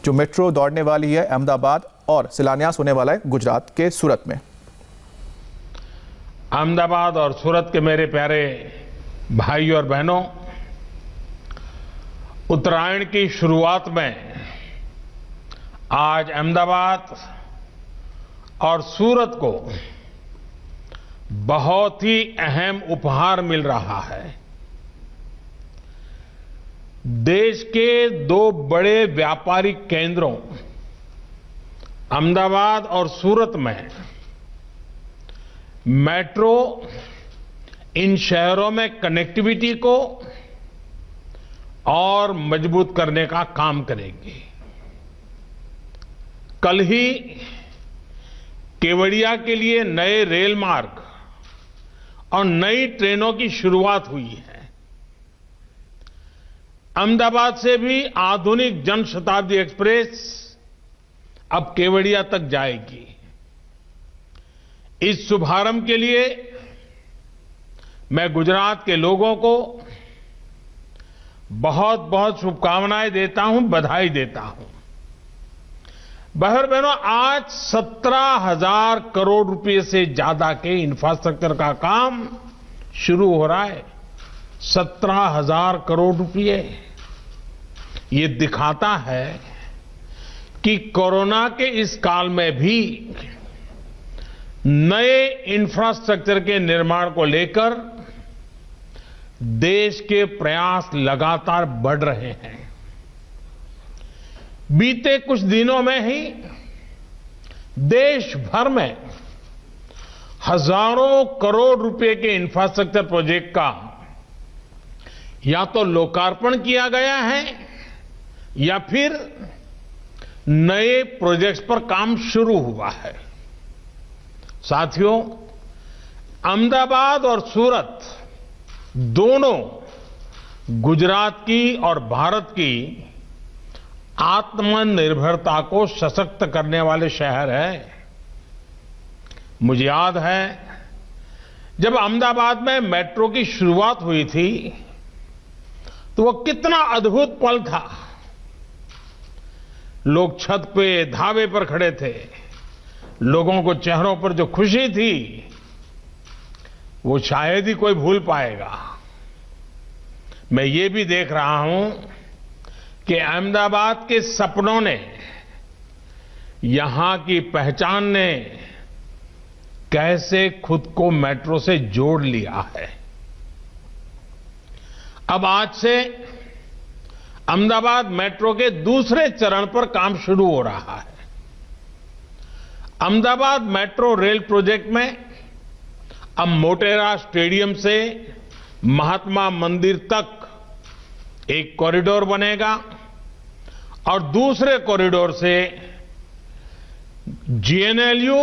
जो मेट्रो दौड़ने वाली है अहमदाबाद और शिलान्यास होने वाला है गुजरात के सूरत में। अहमदाबाद और सूरत के मेरे प्यारे भाई और बहनों, उत्तरायण की शुरुआत में आज अहमदाबाद और सूरत को बहुत ही अहम उपहार मिल रहा है। देश के दो बड़े व्यापारिक केंद्रों अहमदाबाद और सूरत में मेट्रो इन शहरों में कनेक्टिविटी को और मजबूत करने का काम करेगी। कल ही केवड़िया के लिए नए रेल मार्ग और नई ट्रेनों की शुरुआत हुई है। अहमदाबाद से भी आधुनिक जनशताब्दी एक्सप्रेस अब केवड़िया तक जाएगी। इस शुभारंभ के लिए मैं गुजरात के लोगों को बहुत बहुत शुभकामनाएं देता हूं, बधाई देता हूं। बहनों, आज 17,000 करोड़ रुपए से ज्यादा के इंफ्रास्ट्रक्चर का काम शुरू हो रहा है। 17,000 करोड़ रुपए। ये दिखाता है कि कोरोना के इस काल में भी नए इंफ्रास्ट्रक्चर के निर्माण को लेकर देश के प्रयास लगातार बढ़ रहे हैं। बीते कुछ दिनों में ही देश भर में हजारों करोड़ रुपए के इंफ्रास्ट्रक्चर प्रोजेक्ट का या तो लोकार्पण किया गया है या फिर नए प्रोजेक्ट्स पर काम शुरू हुआ है। साथियों, अहमदाबाद और सूरत दोनों गुजरात की और भारत की आत्मनिर्भरता को सशक्त करने वाले शहर हैं। मुझे याद है जब अहमदाबाद में मेट्रो की शुरुआत हुई थी तो वो कितना अद्भुत पल था। लोग छत पे धावे पर खड़े थे। लोगों को चेहरों पर जो खुशी थी वो शायद ही कोई भूल पाएगा। मैं ये भी देख रहा हूं कि अहमदाबाद के सपनों ने, यहां की पहचान ने कैसे खुद को मेट्रो से जोड़ लिया है। अब आज से अहमदाबाद मेट्रो के दूसरे चरण पर काम शुरू हो रहा है। अहमदाबाद मेट्रो रेल प्रोजेक्ट में अब मोटेरा स्टेडियम से महात्मा मंदिर तक एक कॉरिडोर बनेगा और दूसरे कॉरिडोर से जीएनएलयू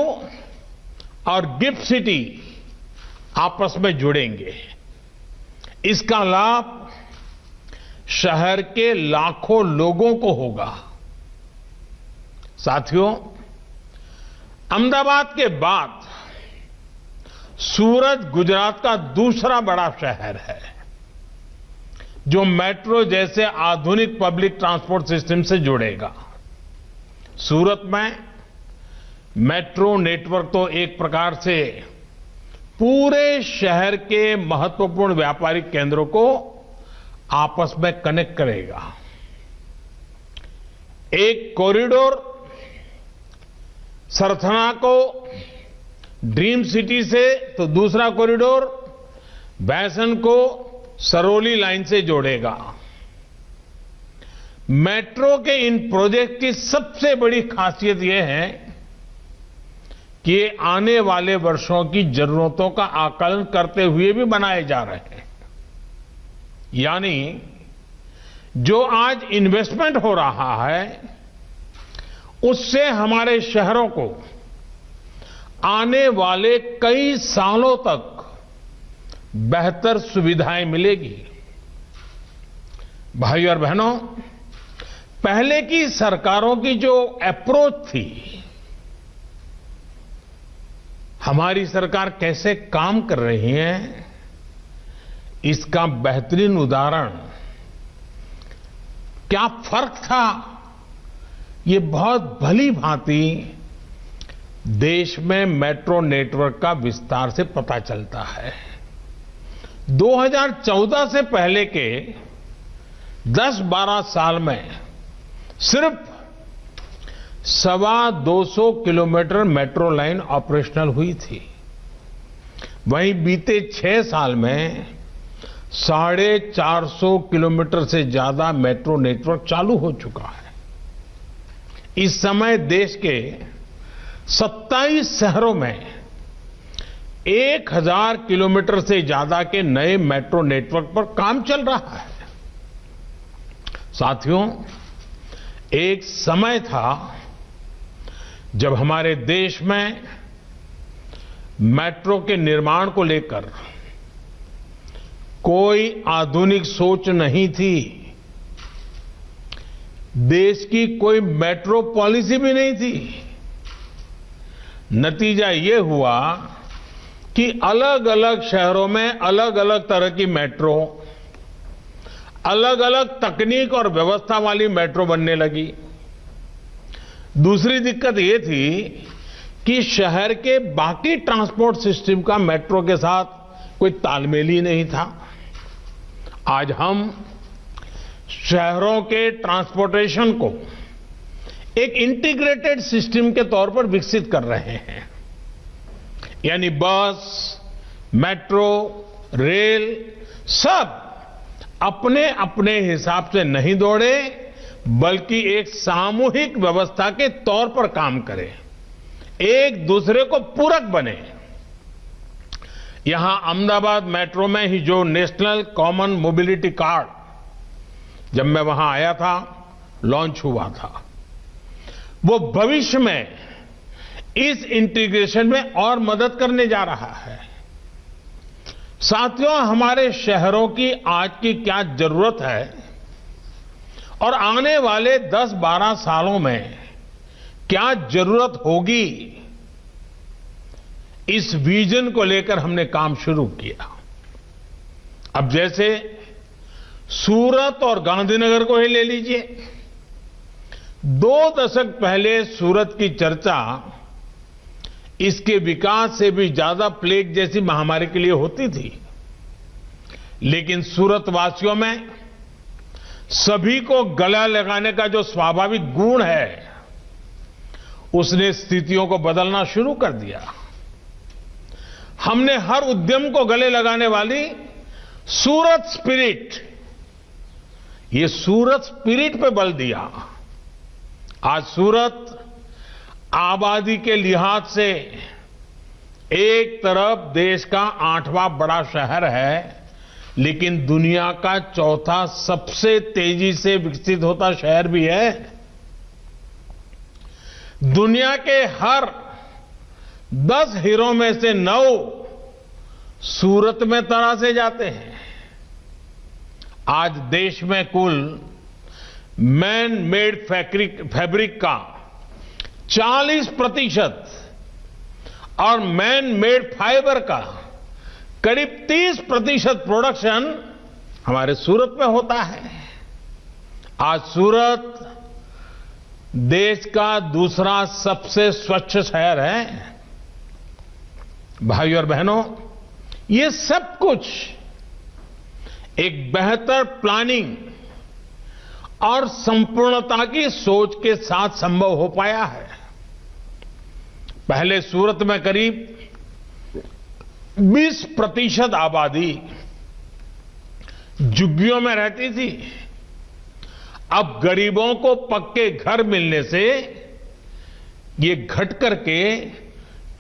और गिफ्ट सिटी आपस में जुड़ेंगे। इसका लाभ शहर के लाखों लोगों को होगा। साथियों, अहमदाबाद के बाद सूरत गुजरात का दूसरा बड़ा शहर है जो मेट्रो जैसे आधुनिक पब्लिक ट्रांसपोर्ट सिस्टम से जुड़ेगा। सूरत में मेट्रो नेटवर्क तो एक प्रकार से पूरे शहर के महत्वपूर्ण व्यापारिक केंद्रों को आपस में कनेक्ट करेगा। एक कॉरिडोर सरथना को ड्रीम सिटी से तो दूसरा कॉरिडोर बैसन को सरौली लाइन से जोड़ेगा। मेट्रो के इन प्रोजेक्ट की सबसे बड़ी खासियत यह है कि ये आने वाले वर्षों की जरूरतों का आकलन करते हुए भी बनाए जा रहे हैं। यानी जो आज इन्वेस्टमेंट हो रहा है उससे हमारे शहरों को आने वाले कई सालों तक बेहतर सुविधाएं मिलेगी। भाइयों और बहनों, पहले की सरकारों की जो अप्रोच थी, हमारी सरकार कैसे काम कर रही है, इसका बेहतरीन उदाहरण क्या फर्क था ये बहुत भली भांति देश में मेट्रो नेटवर्क का विस्तार से पता चलता है। 2014 से पहले के 10-12 साल में सिर्फ 250 किलोमीटर मेट्रो लाइन ऑपरेशनल हुई थी। वहीं बीते 6 साल में 450 किलोमीटर से ज्यादा मेट्रो नेटवर्क चालू हो चुका है। इस समय देश के 27 शहरों में 1000 किलोमीटर से ज्यादा के नए मेट्रो नेटवर्क पर काम चल रहा है। साथियों, एक समय था जब हमारे देश में मेट्रो के निर्माण को लेकर कोई आधुनिक सोच नहीं थी। देश की कोई मेट्रो पॉलिसी भी नहीं थी। नतीजा ये हुआ कि अलग अलग शहरों में अलग अलग तरह की मेट्रो, अलग अलग तकनीक और व्यवस्था वाली मेट्रो बनने लगी। दूसरी दिक्कत ये थी कि शहर के बाकी ट्रांसपोर्ट सिस्टम का मेट्रो के साथ कोई तालमेल ही नहीं था। आज हम शहरों के ट्रांसपोर्टेशन को एक इंटीग्रेटेड सिस्टम के तौर पर विकसित कर रहे हैं। यानी बस, मेट्रो, रेल सब अपने अपने हिसाब से नहीं दौड़े, बल्कि एक सामूहिक व्यवस्था के तौर पर काम करें, एक दूसरे को पूरक बने। यहां अहमदाबाद मेट्रो में ही जो नेशनल कॉमन मोबिलिटी कार्ड जब मैं वहां आया था, लॉन्च हुआ था, वो भविष्य में इस इंटीग्रेशन में और मदद करने जा रहा है। साथियों, हमारे शहरों की आज की क्या जरूरत है और आने वाले 10-12 सालों में क्या जरूरत होगी, इस विजन को लेकर हमने काम शुरू किया। अब जैसे सूरत और गांधीनगर को ही ले लीजिए। 2 दशक पहले सूरत की चर्चा इसके विकास से भी ज्यादा प्लेग जैसी महामारी के लिए होती थी। लेकिन सूरत वासियों में सभी को गला लगाने का जो स्वाभाविक गुण है, उसने स्थितियों को बदलना शुरू कर दिया। हमने हर उद्यम को गले लगाने वाली सूरत स्पिरिट, ये सूरत स्पिरिट पे बल दिया। आज सूरत आबादी के लिहाज से एक तरफ देश का 8वां बड़ा शहर है, लेकिन दुनिया का 4था सबसे तेजी से विकसित होता शहर भी है। दुनिया के हर 10 हीरो में से 9 सूरत में तरासे जाते हैं। आज देश में कुल मैन मेड फैब्रिक का 40% और मैन मेड फाइबर का करीब 30% प्रोडक्शन हमारे सूरत में होता है। आज सूरत देश का दूसरा सबसे स्वच्छ शहर है। भाइयों और बहनों, ये सब कुछ एक बेहतर प्लानिंग और संपूर्णता की सोच के साथ संभव हो पाया है। पहले सूरत में करीब 20% आबादी झुग्गियों में रहती थी। अब गरीबों को पक्के घर मिलने से ये घट करके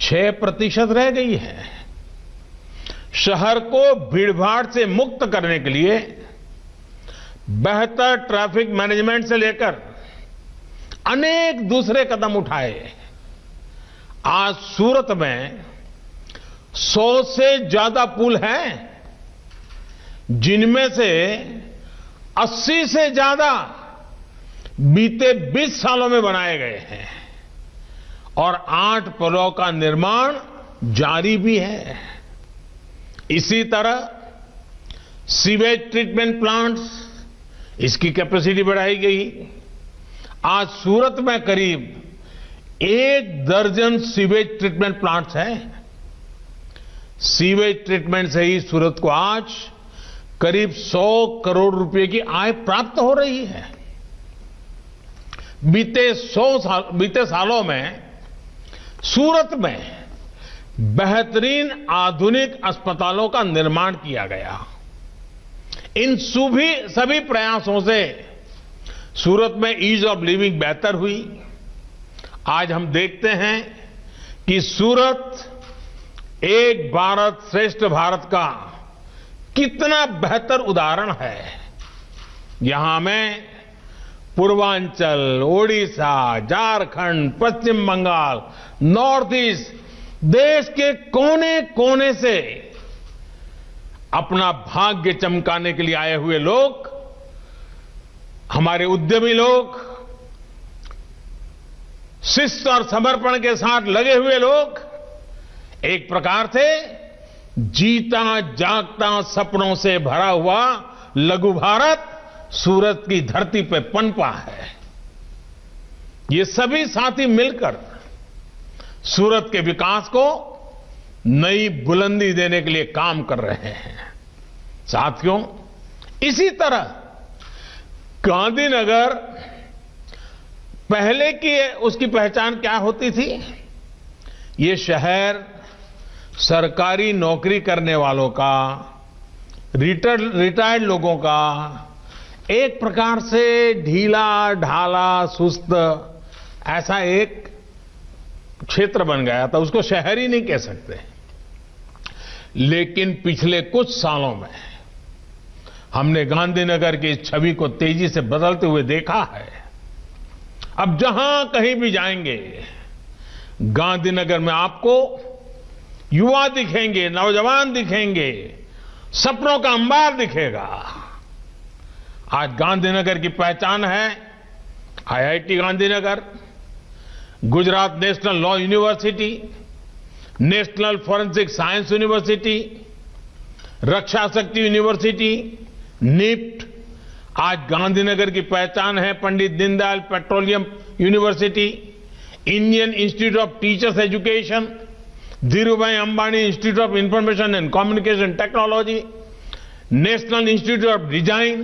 6% रह गई है। शहर को भीड़भाड़ से मुक्त करने के लिए बेहतर ट्रैफिक मैनेजमेंट से लेकर अनेक दूसरे कदम उठाए। आज सूरत में 100 से ज्यादा पुल हैं, जिनमें से 80 से ज्यादा बीते 20 सालों में बनाए गए हैं और 8 पुलों का निर्माण जारी भी है। इसी तरह सीवेज ट्रीटमेंट प्लांट्स, इसकी कैपेसिटी बढ़ाई गई। आज सूरत में करीब 1 दर्जन सीवेज ट्रीटमेंट प्लांट्स हैं। सीवेज ट्रीटमेंट से ही सूरत को आज करीब 100 करोड़ रुपए की आय प्राप्त हो रही है। बीते सालों में सूरत में बेहतरीन आधुनिक अस्पतालों का निर्माण किया गया। इन सभी प्रयासों से सूरत में ईज ऑफ लिविंग बेहतर हुई। आज हम देखते हैं कि सूरत एक भारत श्रेष्ठ भारत का कितना बेहतर उदाहरण है। यहां में पूर्वांचल, ओडिशा, झारखंड, पश्चिम बंगाल, नॉर्थ ईस्ट, देश के कोने कोने से अपना भाग्य चमकाने के लिए आए हुए लोग, हमारे उद्यमी लोग, शिस्त और समर्पण के साथ लगे हुए लोग, एक प्रकार से जीता जागता सपनों से भरा हुआ लघु भारत सूरत की धरती पे पनपा है। ये सभी साथी मिलकर सूरत के विकास को नई बुलंदी देने के लिए काम कर रहे हैं। साथियों, इसी तरह गांधीनगर पहले की उसकी पहचान क्या होती थी? ये शहर सरकारी नौकरी करने वालों का, रिटायर्ड लोगों का एक प्रकार से ढीला ढाला सुस्त ऐसा एक क्षेत्र बन गया था। उसको शहर ही नहीं कह सकते। लेकिन पिछले कुछ सालों में हमने गांधीनगर की छवि को तेजी से बदलते हुए देखा है। अब जहां कहीं भी जाएंगे गांधीनगर में आपको युवा दिखेंगे, नौजवान दिखेंगे, सपनों का अंबार दिखेगा। आज गांधीनगर की पहचान है IIT Gandhinagar, Gujarat national law university, national forensic science university, Raksha Shakti university, NIFT. आज गांधीनगर की पहचान है Pandit Deendayal petroleum university, Indian institute of teachers education, Dhirubhai Ambani institute of information and communication technology, national institute of design,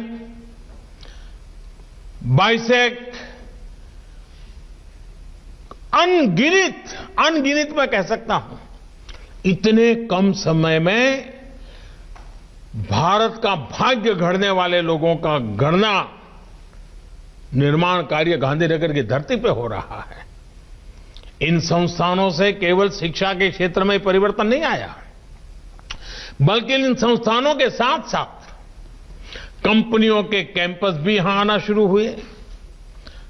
BISAG. अनगिनत मैं कह सकता हूं। इतने कम समय में भारत का भाग्य गढ़ने वाले लोगों का गढ़ना, निर्माण कार्य गांधीनगर की धरती पे हो रहा है। इन संस्थानों से केवल शिक्षा के क्षेत्र में परिवर्तन नहीं आया, बल्कि इन संस्थानों के साथ साथ कंपनियों के कैंपस भी यहां आना शुरू हुए।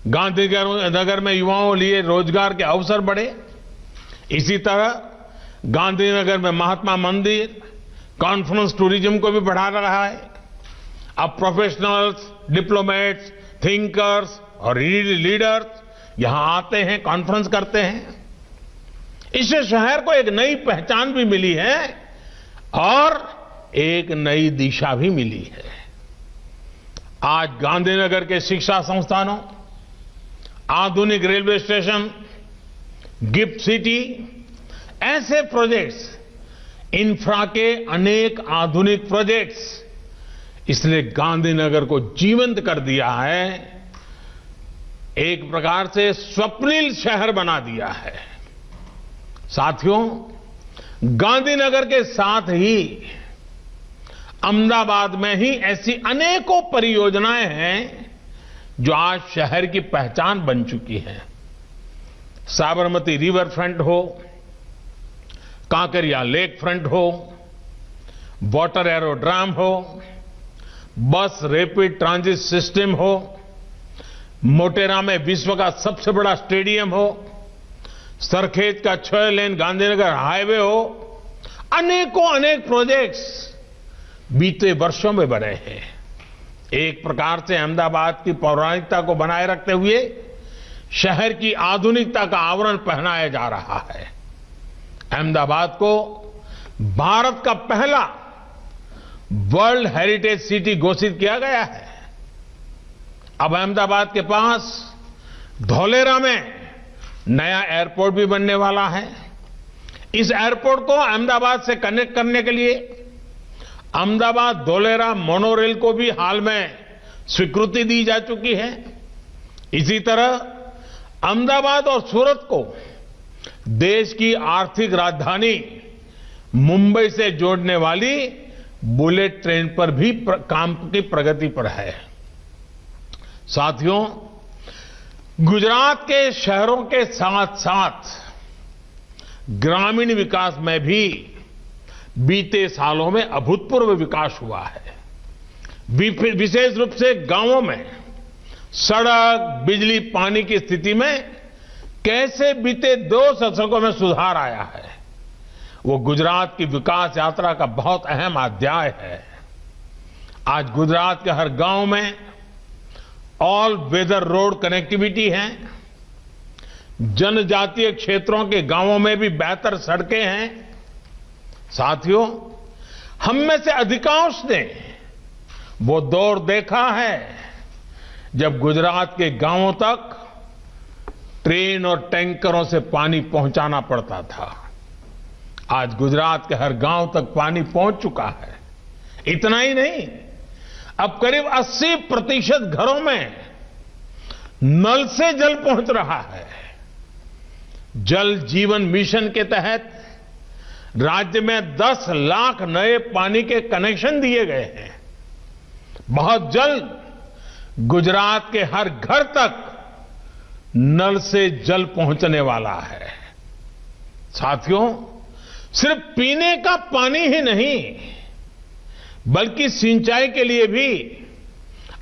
गांधीनगर में युवाओं लिए रोजगार के अवसर बढ़े। इसी तरह गांधीनगर में महात्मा मंदिर कॉन्फ्रेंस टूरिज्म को भी बढ़ा रहा है। अब प्रोफेशनल्स, डिप्लोमेट्स, थिंकर्स और लीडर्स यहां आते हैं, कॉन्फ्रेंस करते हैं। इससे शहर को एक नई पहचान भी मिली है और एक नई दिशा भी मिली है। आज गांधीनगर के शिक्षा संस्थानों, आधुनिक रेलवे स्टेशन, गिफ्ट सिटी, ऐसे प्रोजेक्ट्स, इंफ्रा के अनेक आधुनिक प्रोजेक्ट्स, इसने गांधीनगर को जीवंत कर दिया है। एक प्रकार से स्वप्निल शहर बना दिया है। साथियों, गांधीनगर के साथ ही अहमदाबाद में ही ऐसी अनेकों परियोजनाएं हैं जो आज शहर की पहचान बन चुकी हैं। साबरमती रिवर फ्रंट हो, कांकरिया लेक फ्रंट हो, वाटर एरोड्राम हो, बस रैपिड ट्रांजिट सिस्टम हो, मोटेरा में विश्व का सबसे बड़ा स्टेडियम हो, सरखेज का 6 लेन गांधीनगर हाईवे हो, अनेक प्रोजेक्ट्स बीते वर्षों में बने हैं। एक प्रकार से अहमदाबाद की पौराणिकता को बनाए रखते हुए शहर की आधुनिकता का आवरण पहनाया जा रहा है। अहमदाबाद को भारत का पहला वर्ल्ड हेरिटेज सिटी घोषित किया गया है। अब अहमदाबाद के पास धौलेरा में नया एयरपोर्ट भी बनने वाला है। इस एयरपोर्ट को अहमदाबाद से कनेक्ट करने के लिए अहमदाबाद धौलेरा मोनोरेल को भी हाल में स्वीकृति दी जा चुकी है। इसी तरह अहमदाबाद और सूरत को देश की आर्थिक राजधानी मुंबई से जोड़ने वाली बुलेट ट्रेन पर भी काम की प्रगति पर है। साथियों, गुजरात के शहरों के साथ साथ ग्रामीण विकास में भी बीते सालों में अभूतपूर्व विकास हुआ है। विशेष रूप से गांवों में सड़क, बिजली, पानी की स्थिति में कैसे बीते 2 दशकों में सुधार आया है, वो गुजरात की विकास यात्रा का बहुत अहम अध्याय है। आज गुजरात के हर गांव में ऑल वेदर रोड कनेक्टिविटी है। जनजातीय क्षेत्रों के गांवों में भी बेहतर सड़कें हैं। साथियों, हम में से अधिकांश ने वो दौर देखा है जब गुजरात के गांवों तक ट्रेन और टैंकरों से पानी पहुंचाना पड़ता था। आज गुजरात के हर गांव तक पानी पहुंच चुका है। इतना ही नहीं, अब करीब 80% घरों में नल से जल पहुंच रहा है। जल जीवन मिशन के तहत राज्य में 10 लाख नए पानी के कनेक्शन दिए गए हैं। बहुत जल्द गुजरात के हर घर तक नल से जल पहुंचने वाला है। साथियों, सिर्फ पीने का पानी ही नहीं बल्कि सिंचाई के लिए भी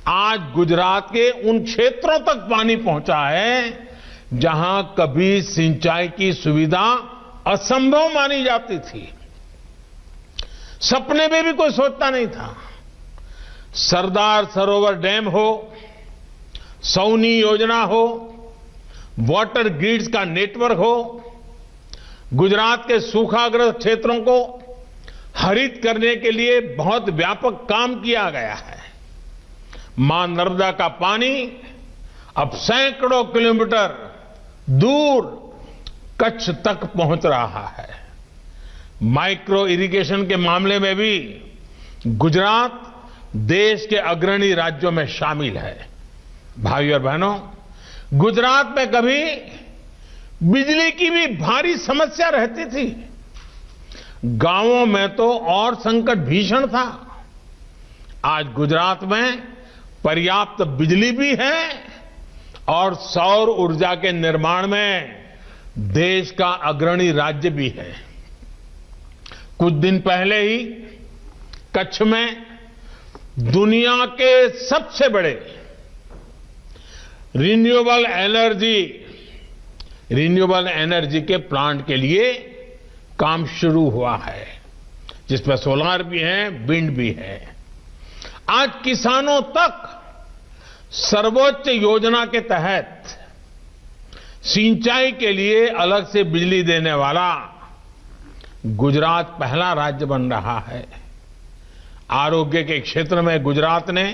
आज गुजरात के उन क्षेत्रों तक पानी पहुंचा है जहां कभी सिंचाई की सुविधा असंभव मानी जाती थी। सपने में भी कोई सोचता नहीं था। सरदार सरोवर डैम हो, सौनी योजना हो, वाटर ग्रिड्स का नेटवर्क हो, गुजरात के सूखाग्रस्त क्षेत्रों को हरित करने के लिए बहुत व्यापक काम किया गया है। मां नर्मदा का पानी अब सैकड़ों किलोमीटर दूर कच्छ तक पहुंच रहा है। माइक्रो इरिगेशन के मामले में भी गुजरात देश के अग्रणी राज्यों में शामिल है। भाइयों और बहनों, गुजरात में कभी बिजली की भी भारी समस्या रहती थी। गांवों में तो और संकट भीषण था। आज गुजरात में पर्याप्त बिजली भी है और सौर ऊर्जा के निर्माण में देश का अग्रणी राज्य भी है। कुछ दिन पहले ही कच्छ में दुनिया के सबसे बड़े रिन्यूएबल एनर्जी के प्लांट के लिए काम शुरू हुआ है, जिसमें सोलार भी है, विंड भी है। आज किसानों तक सर्वोच्च योजना के तहत सिंचाई के लिए अलग से बिजली देने वाला गुजरात पहला राज्य बन रहा है। आरोग्य के क्षेत्र में गुजरात ने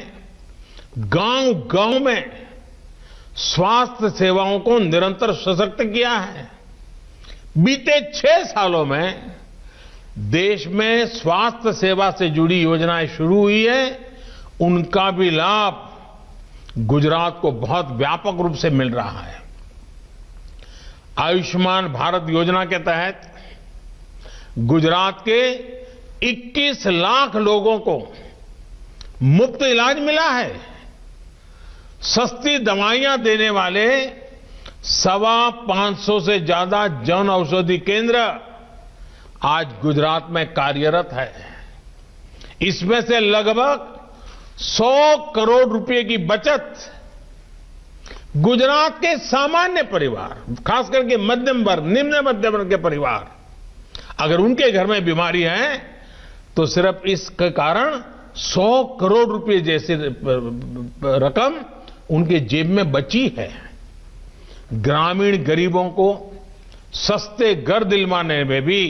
गांव-गांव में स्वास्थ्य सेवाओं को निरंतर सशक्त किया है। बीते 6 सालों में देश में स्वास्थ्य सेवा से जुड़ी योजनाएं शुरू हुई है, उनका भी लाभ गुजरात को बहुत व्यापक रूप से मिल रहा है। आयुष्मान भारत योजना के तहत गुजरात के 21 लाख लोगों को मुफ्त इलाज मिला है। सस्ती दवाइयां देने वाले 525 से ज्यादा जन औषधि केंद्र आज गुजरात में कार्यरत है। इसमें से लगभग 100 करोड़ रुपए की बचत गुजरात के सामान्य परिवार, खास करके मध्यम वर्ग, निम्न मध्यम वर्ग के परिवार, अगर उनके घर में बीमारी है तो सिर्फ इसके कारण 100 करोड़ रुपए जैसी रकम उनके जेब में बची है। ग्रामीण गरीबों को सस्ते घर दिलवाने में भी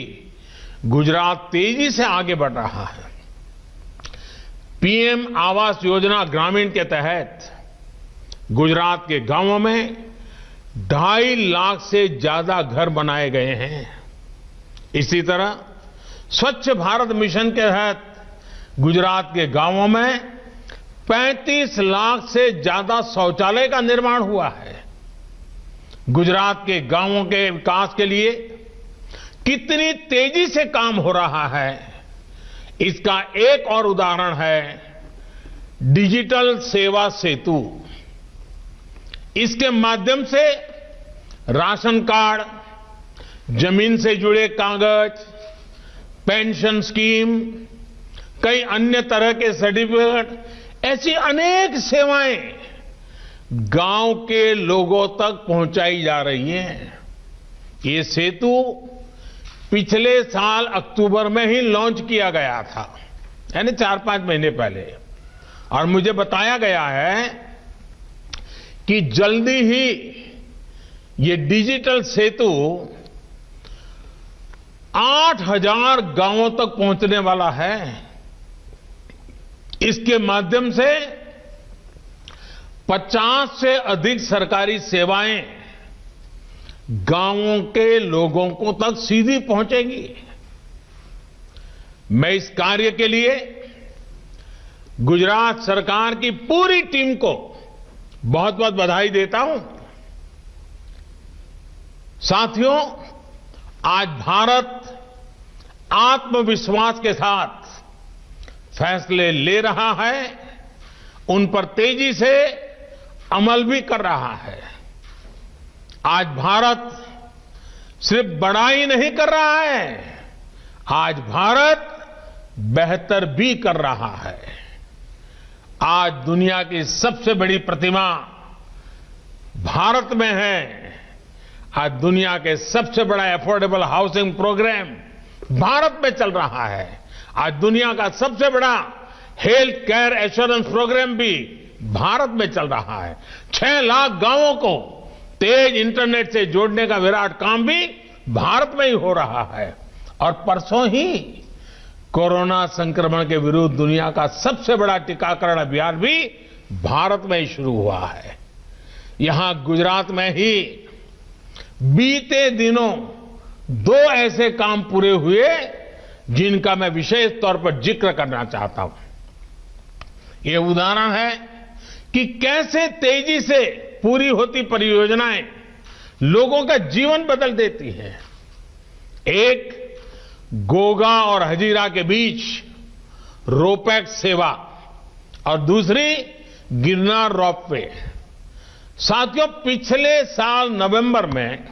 गुजरात तेजी से आगे बढ़ रहा है। पीएम आवास योजना ग्रामीण के तहत गुजरात के गांवों में 2.5 लाख से ज्यादा घर बनाए गए हैं। इसी तरह स्वच्छ भारत मिशन के तहत गुजरात के गांवों में 35 लाख से ज्यादा शौचालय का निर्माण हुआ है। गुजरात के गांवों के विकास के लिए कितनी तेजी से काम हो रहा है, इसका एक और उदाहरण है डिजिटल सेवा सेतु। इसके माध्यम से राशन कार्ड, जमीन से जुड़े कागज, पेंशन स्कीम, कई अन्य तरह के सर्टिफिकेट, ऐसी अनेक सेवाएं गांव के लोगों तक पहुंचाई जा रही हैं। ये सेतु पिछले साल अक्टूबर में ही लॉन्च किया गया था, यानी 4-5 महीने पहले, और मुझे बताया गया है कि जल्दी ही ये डिजिटल सेतु 8,000 गांवों तक पहुंचने वाला है। इसके माध्यम से 50 से अधिक सरकारी सेवाएं गांवों के लोगों को तक सीधी पहुंचेंगी। मैं इस कार्य के लिए गुजरात सरकार की पूरी टीम को बहुत बहुत बधाई देता हूं। साथियों, आज भारत आत्मविश्वास के साथ फैसले ले रहा है, उन पर तेजी से अमल भी कर रहा है। आज भारत सिर्फ बड़ा ही नहीं कर रहा है, आज भारत बेहतर भी कर रहा है। आज दुनिया की सबसे बड़ी प्रतिमा भारत में है। आज दुनिया के सबसे बड़ा अफोर्डेबल हाउसिंग प्रोग्राम भारत में चल रहा है। आज दुनिया का सबसे बड़ा हेल्थ केयर एश्योरेंस प्रोग्राम भी भारत में चल रहा है। 6 लाख गांवों को तेज इंटरनेट से जोड़ने का विराट काम भी भारत में ही हो रहा है। और परसों ही कोरोना संक्रमण के विरुद्ध दुनिया का सबसे बड़ा टीकाकरण अभियान भी भारत में ही शुरू हुआ है। यहां गुजरात में ही बीते दिनों 2 ऐसे काम पूरे हुए जिनका मैं विशेष तौर पर जिक्र करना चाहता हूं। ये उदाहरण है कि कैसे तेजी से पूरी होती परियोजनाएं लोगों का जीवन बदल देती हैं। एक गोगा और हजीरा के बीच रोपैक्स सेवा और दूसरी गिरनार रोपवे। साथियों, पिछले साल नवंबर में,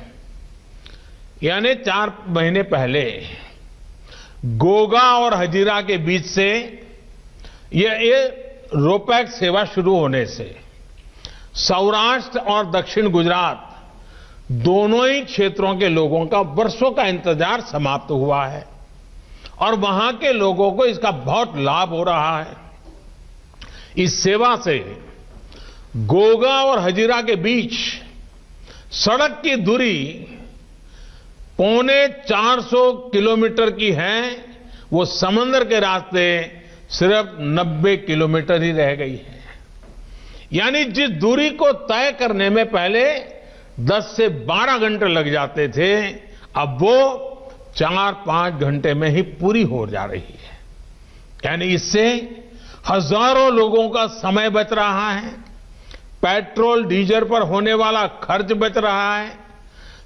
यानी 4 महीने पहले, गोगा और हजीरा के बीच से ये रोपैक्स सेवा शुरू होने से सौराष्ट्र और दक्षिण गुजरात दोनों ही क्षेत्रों के लोगों का वर्षों का इंतजार समाप्त हुआ है और वहां के लोगों को इसका बहुत लाभ हो रहा है। इस सेवा से गोगा और हजीरा के बीच सड़क की दूरी 450 किलोमीटर की है, वो समंदर के रास्ते सिर्फ 90 किलोमीटर ही रह गई है। यानी जिस दूरी को तय करने में पहले 10 से 12 घंटे लग जाते थे, अब वो 4-5 घंटे में ही पूरी हो जा रही है। यानी इससे हजारों लोगों का समय बच रहा है, पेट्रोल डीजल पर होने वाला खर्च बच रहा है,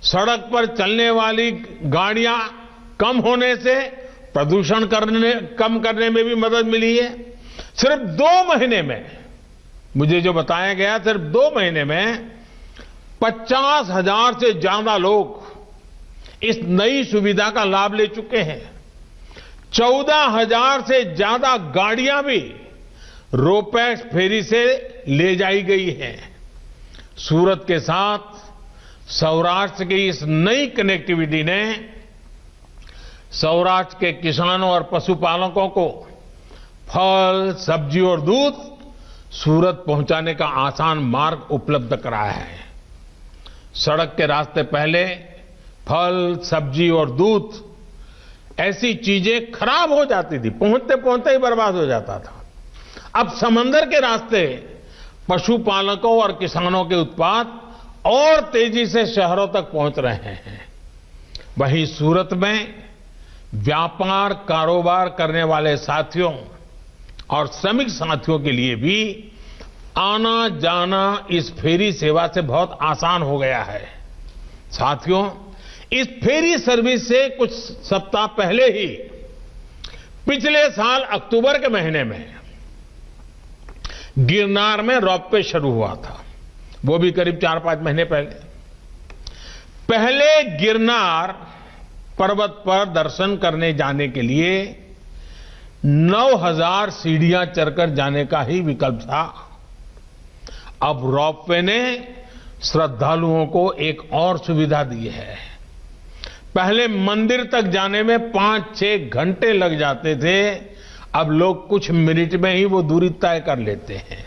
सड़क पर चलने वाली गाड़ियां कम होने से प्रदूषण कम करने में भी मदद मिली है। सिर्फ 2 महीने में, मुझे जो बताया गया, सिर्फ 2 महीने में 50,000 से ज्यादा लोग इस नई सुविधा का लाभ ले चुके हैं। 14,000 से ज्यादा गाड़ियां भी रोपैक्स फेरी से ले जाई गई हैं। सूरत के साथ सौराष्ट्र की इस नई कनेक्टिविटी ने सौराष्ट्र के किसानों और पशुपालकों को फल, सब्जी और दूध सूरत पहुंचाने का आसान मार्ग उपलब्ध कराया है। सड़क के रास्ते पहले फल, सब्जी और दूध ऐसी चीजें खराब हो जाती थी, पहुंचते पहुंचते ही बर्बाद हो जाता था। अब समंदर के रास्ते पशुपालकों और किसानों के उत्पाद और तेजी से शहरों तक पहुंच रहे हैं। वहीं सूरत में व्यापार कारोबार करने वाले साथियों और श्रमिक साथियों के लिए भी आना जाना इस फेरी सेवा से बहुत आसान हो गया है। साथियों, इस फेरी सर्विस से कुछ सप्ताह पहले ही पिछले साल अक्टूबर के महीने में गिरनार में रोपवे शुरू हुआ था, वो भी करीब 4-5 महीने पहले गिरनार पर्वत पर दर्शन करने जाने के लिए 9,000 सीढ़ियां चढ़कर जाने का ही विकल्प था। अब रोपवे ने श्रद्धालुओं को एक और सुविधा दी है। पहले मंदिर तक जाने में 5-6 घंटे लग जाते थे, अब लोग कुछ मिनट में ही वो दूरी तय कर लेते हैं।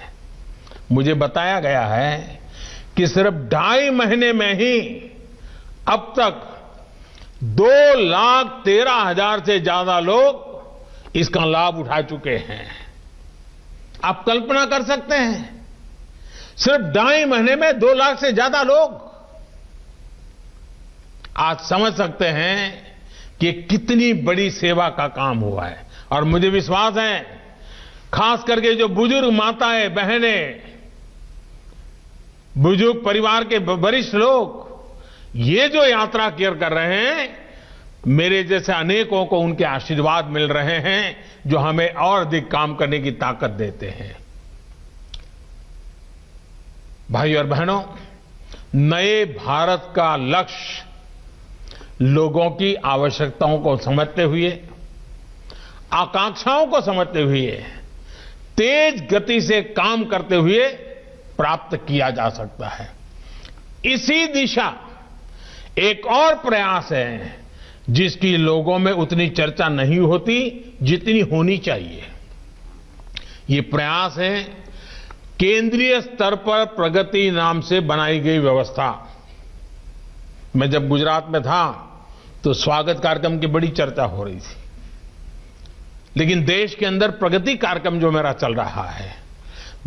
मुझे बताया गया है कि सिर्फ 2.5 महीने में ही अब तक 2,13,000 से ज्यादा लोग इसका लाभ उठा चुके हैं। आप कल्पना कर सकते हैं, सिर्फ 2.5 महीने में 2 लाख से ज्यादा लोग। आज समझ सकते हैं कि कितनी बड़ी सेवा का काम हुआ है। और मुझे विश्वास है, खास करके जो बुजुर्ग माताएं, बहनें, बुजुर्ग परिवार के वरिष्ठ लोग ये जो यात्रा कर रहे हैं, मेरे जैसे अनेकों को उनके आशीर्वाद मिल रहे हैं, जो हमें और अधिक काम करने की ताकत देते हैं। भाई और बहनों, नए भारत का लक्ष्य लोगों की आवश्यकताओं को समझते हुए, आकांक्षाओं को समझते हुए, तेज गति से काम करते हुए प्राप्त किया जा सकता है। इसी दिशा एक और प्रयास है जिसकी लोगों में उतनी चर्चा नहीं होती जितनी होनी चाहिए। ये प्रयास है केंद्रीय स्तर पर प्रगति नाम से बनाई गई व्यवस्था। मैं जब गुजरात में था तो स्वागत कार्यक्रम की बड़ी चर्चा हो रही थी, लेकिन देश के अंदर प्रगति कार्यक्रम जो मेरा चल रहा है,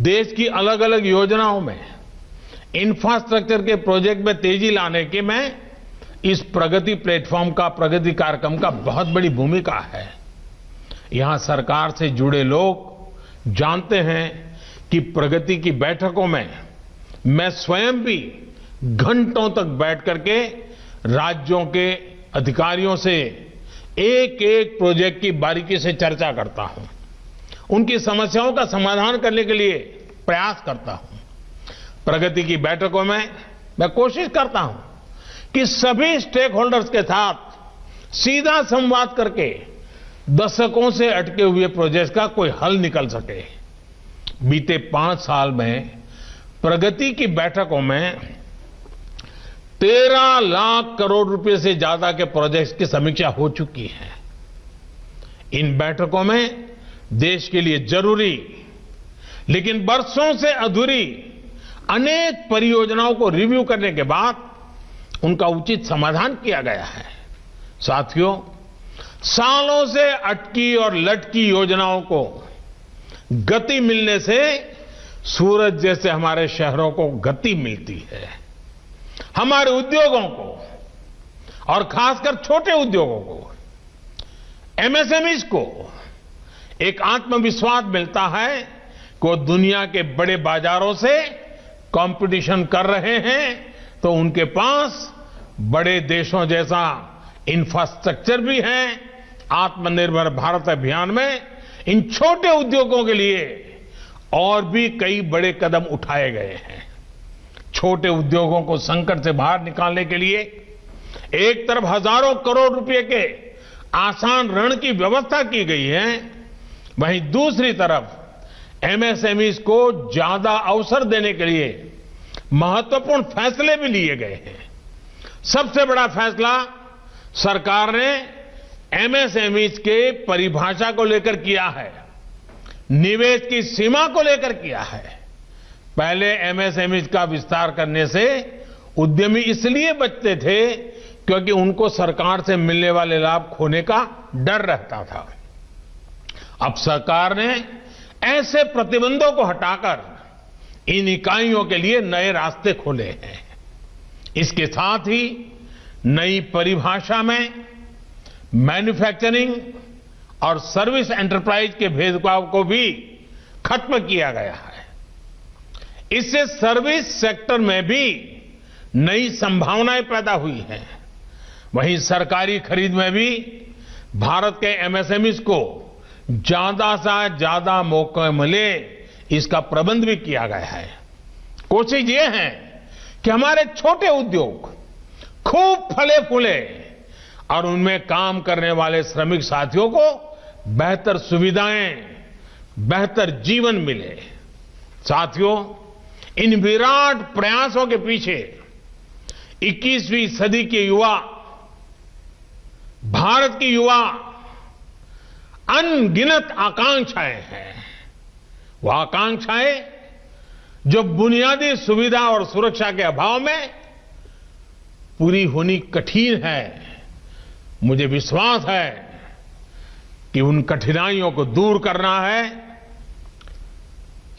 देश की अलग अलग योजनाओं में इंफ्रास्ट्रक्चर के प्रोजेक्ट में तेजी लाने के में इस प्रगति प्लेटफॉर्म का, प्रगति कार्यक्रम का बहुत बड़ी भूमिका है। यहां सरकार से जुड़े लोग जानते हैं कि प्रगति की बैठकों में मैं स्वयं भी घंटों तक बैठ करके राज्यों के अधिकारियों से एक एक प्रोजेक्ट की बारीकी से चर्चा करता हूं, उनकी समस्याओं का समाधान करने के लिए प्रयास करता हूं। प्रगति की बैठकों में मैं कोशिश करता हूं कि सभी स्टेक होल्डर्स के साथ सीधा संवाद करके दशकों से अटके हुए प्रोजेक्ट का कोई हल निकल सके। बीते 5 साल में प्रगति की बैठकों में 13 लाख करोड़ रुपए से ज्यादा के प्रोजेक्ट्स की समीक्षा हो चुकी है। इन बैठकों में देश के लिए जरूरी लेकिन वर्षों से अधूरी अनेक परियोजनाओं को रिव्यू करने के बाद उनका उचित समाधान किया गया है। साथियों, सालों से अटकी और लटकी योजनाओं को गति मिलने से सूरत जैसे हमारे शहरों को गति मिलती है। हमारे उद्योगों को और खासकर छोटे उद्योगों को, एमएसएमईज को एक आत्मविश्वास मिलता है कि वो दुनिया के बड़े बाजारों से कंपटीशन कर रहे हैं तो उनके पास बड़े देशों जैसा इंफ्रास्ट्रक्चर भी है। आत्मनिर्भर भारत अभियान में इन छोटे उद्योगों के लिए और भी कई बड़े कदम उठाए गए हैं। छोटे उद्योगों को संकट से बाहर निकालने के लिए एक तरफ हजारों करोड़ रुपए के आसान ऋण की व्यवस्था की गई है, वहीं दूसरी तरफ एमएसएमईज को ज्यादा अवसर देने के लिए महत्वपूर्ण फैसले भी लिए गए हैं। सबसे बड़ा फैसला सरकार ने एमएसएमईज के परिभाषा को लेकर किया है, निवेश की सीमा को लेकर किया है। पहले एमएसएमईज का विस्तार करने से उद्यमी इसलिए बचते थे क्योंकि उनको सरकार से मिलने वाले लाभ खोने का डर रहता था। अब सरकार ने ऐसे प्रतिबंधों को हटाकर इन इकाइयों के लिए नए रास्ते खोले हैं। इसके साथ ही नई परिभाषा में मैन्युफैक्चरिंग और सर्विस एंटरप्राइज के भेदभाव को भी खत्म किया गया है। इससे सर्विस सेक्टर में भी नई संभावनाएं पैदा हुई हैं। वहीं सरकारी खरीद में भी भारत के एमएसएमईज को ज्यादा से ज्यादा मौके मिले, इसका प्रबंध भी किया गया है। कोशिश ये है कि हमारे छोटे उद्योग खूब फले फूले और उनमें काम करने वाले श्रमिक साथियों को बेहतर सुविधाएं, बेहतर जीवन मिले। साथियों, इन विराट प्रयासों के पीछे 21वीं सदी के युवा, भारत की युवा अनगिनत आकांक्षाएं हैं। वो आकांक्षाएं जो बुनियादी सुविधा और सुरक्षा के अभाव में पूरी होनी कठिन है। मुझे विश्वास है कि उन कठिनाइयों को दूर करना है,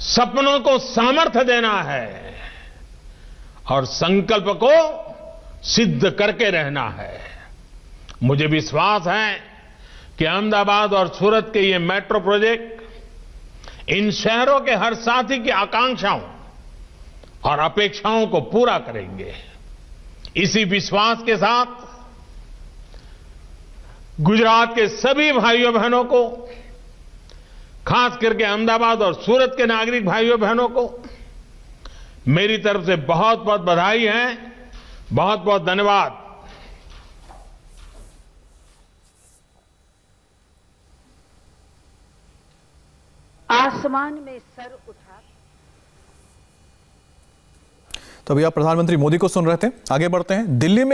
सपनों को सामर्थ्य देना है और संकल्प को सिद्ध करके रहना है। मुझे विश्वास है कि अहमदाबाद और सूरत के ये मेट्रो प्रोजेक्ट इन शहरों के हर साथी की आकांक्षाओं और अपेक्षाओं को पूरा करेंगे। इसी विश्वास के साथ गुजरात के सभी भाइयों बहनों को, खास करके अहमदाबाद और सूरत के नागरिक भाइयों बहनों को मेरी तरफ से बहुत बहुत बधाई है, बहुत बहुत धन्यवाद। आसमान में सर उठा। तो अभी आप प्रधानमंत्री मोदी को सुन रहे थे। आगे बढ़ते हैं। दिल्ली में